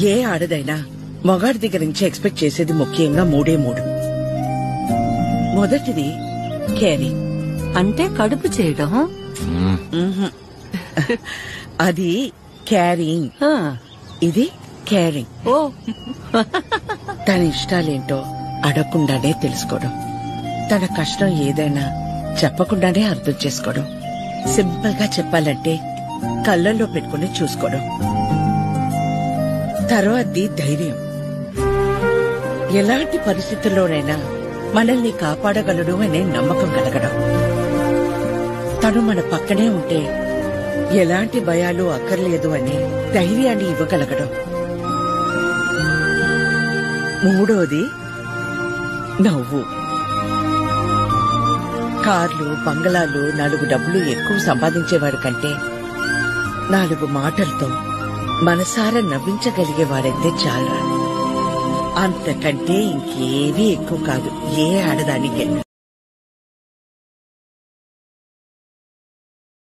ఏ ఆడదైనా మగాడి దగ్గర నుంచి ఎక్స్పెక్ట్ చేసేది ముఖ్యంగా మూడే మూడు. మొదటిది కేరింగ్. అంటే కడుపు చేయడం. అది క్యారింగ్, ఇది కేరింగ్. ఓ తన ఇష్టాలేంటో అడగకుండానే తెలుసుకోవడం, తన కష్టం ఏదైనా చెప్పకుండానే అర్థం చేసుకోవడం, సింపుల్ గా చెప్పాలంటే కళ్ళల్లో పెట్టుకుని చూసుకోవడం. తర్వాతది ధైర్యం. ఎలాంటి పరిస్థితుల్లోనైనా మనల్ని కాపాడగలడు అనే నమ్మకం కలగడం. తను మన పక్కనే ఉంటే ఎలాంటి భయాలు అక్కర్లేదు అనే ధైర్యాన్ని ఇవ్వగలగడం. మూడోది నవ్వు. కార్లు, బంగళాలు, 4 డబ్బులు ఎక్కువ సంపాదించేవాడు కంటే 4 మాటలతో మనసారా నవ్వించగలిగేవాడైతే చాలరా. అంతకంటే ఇంకేవీ ఎక్కువ కాదు ఏ ఆడదానికైనా.